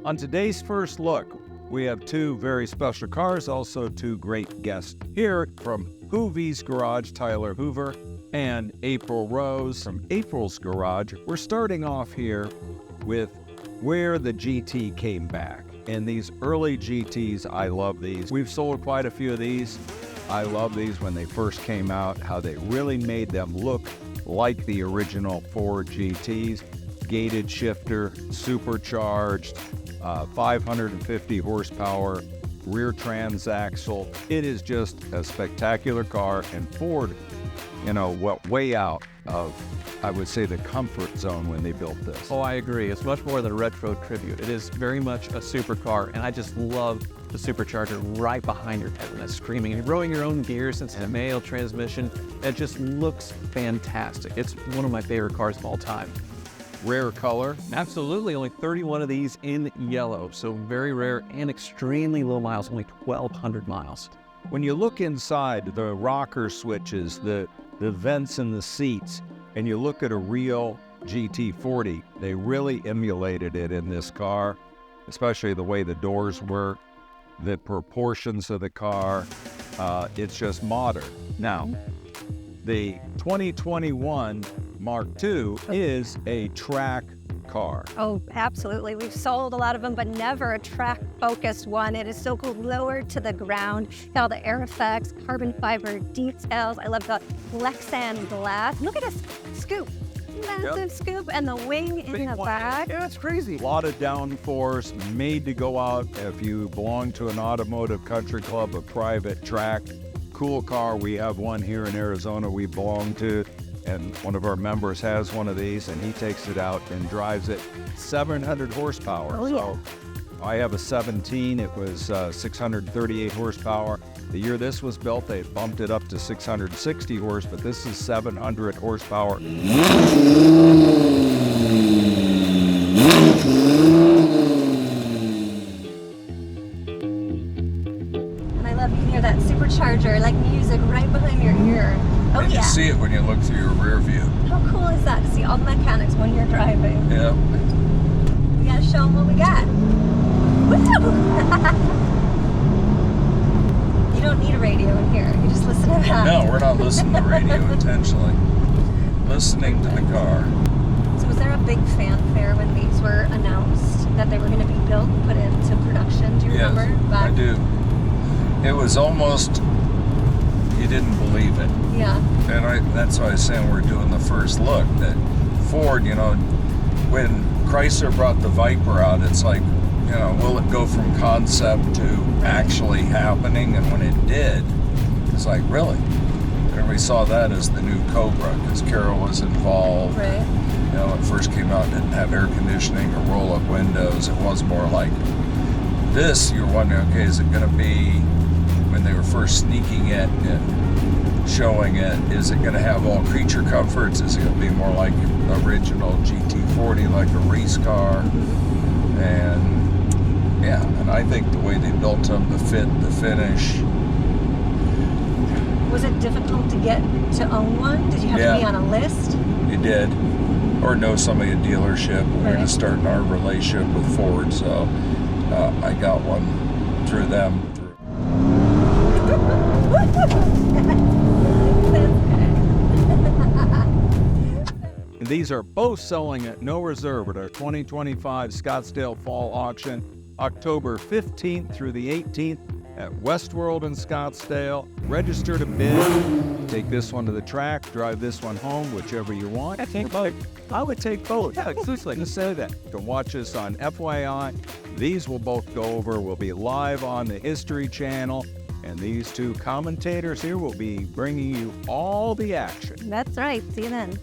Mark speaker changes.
Speaker 1: On today's first look, we have two very special cars, also two great guests here from Hoovy's Garage, Tyler Hoover and April Rose from April's Garage. We're starting off here with where the GT came back. And these early GTs, I love these. We've sold quite a few of these. I love these when they first came out, how they really made them look like the original Ford GTs. Gated shifter, supercharged, 550 horsepower, rear transaxle. It is just a spectacular car, and Ford, went way out of, I would say, the comfort zone when they built this.
Speaker 2: Oh, I agree. It's much more than a retro tribute. It is very much a supercar, and I just love the supercharger right behind your head when it's screaming. And you're rowing your own gears since the manual transmission. It just looks fantastic. It's one of my favorite cars of all time.
Speaker 1: Rare color.
Speaker 2: Absolutely. Only 31 of these in yellow, so very rare and extremely low miles, only 1,200 miles.
Speaker 1: When you look inside, the rocker switches, the vents in the seats, and you look at a real GT40, they really emulated it in this car, especially the way the doors work, the proportions of the car. It's just modern. Now, the 2021 Mark II is a track car.
Speaker 3: Oh, absolutely. We've sold a lot of them, but never a track-focused one. It is so cool, lower to the ground. All the air effects, carbon fiber details. I love the Lexan glass. Look at this scoop. Massive scoop, and the wing in the back.
Speaker 2: Yeah, it's crazy.
Speaker 1: A lot of downforce, made to go out if you belong to an automotive country club, a private track. Cool car. We have one here in Arizona we belong to, and one of our members has one of these, and he takes it out and drives it. 700 horsepower.
Speaker 3: Oh, yeah.
Speaker 1: So I have a 17. It was 638 horsepower. The year this was built, they bumped it up to 660 horse, but this is 700 horsepower.
Speaker 3: That supercharger, like music right behind your ear. Oh,
Speaker 4: and
Speaker 3: yeah.
Speaker 4: You see it when you look through your rear view.
Speaker 3: How cool is that to see all the mechanics when you're driving?
Speaker 4: Yeah.
Speaker 3: We gotta show them what we got. Woo! You don't need a radio in here. You just listen to that.
Speaker 4: No, we're not listening to radio intentionally. Listening to the car.
Speaker 3: So was there a big fanfare when these were announced that they were going to be built and put into production? Do you remember?
Speaker 4: I do. It was almost, you didn't believe it.
Speaker 3: Yeah.
Speaker 4: And that's why I was saying we're doing the first look, that Ford, when Chrysler brought the Viper out, it's like, will it go from concept to actually happening? And when it did, it's like, really? Everybody saw that as the new Cobra, because Carroll was involved.
Speaker 3: Right.
Speaker 4: It first came out, didn't have air conditioning or roll-up windows. It was more like this. You're wondering, okay, is it going to be, when they were first sneaking it and showing it, is it going to have all creature comforts? Is it going to be more like original GT40, like a race car? And yeah, and I think the way they built them, the fit, the finish.
Speaker 3: Was it difficult to get to own one? Did you have to be on a list?
Speaker 4: You did, or know somebody at a dealership. We were just starting our relationship with Ford, so I got one through them.
Speaker 1: These are both selling at no reserve at our 2025 Scottsdale Fall Auction, October 15th through the 18th at WestWorld in Scottsdale. Register to bid. Take this one to the track, drive this one home, whichever you want.
Speaker 2: I think both.
Speaker 1: I would take both.
Speaker 2: Yeah, exclusively.
Speaker 1: To say that. You can watch us on FYI. These will both go over. We'll be live on the History Channel. And these two commentators here will be bringing you all the action.
Speaker 3: That's right. See you then.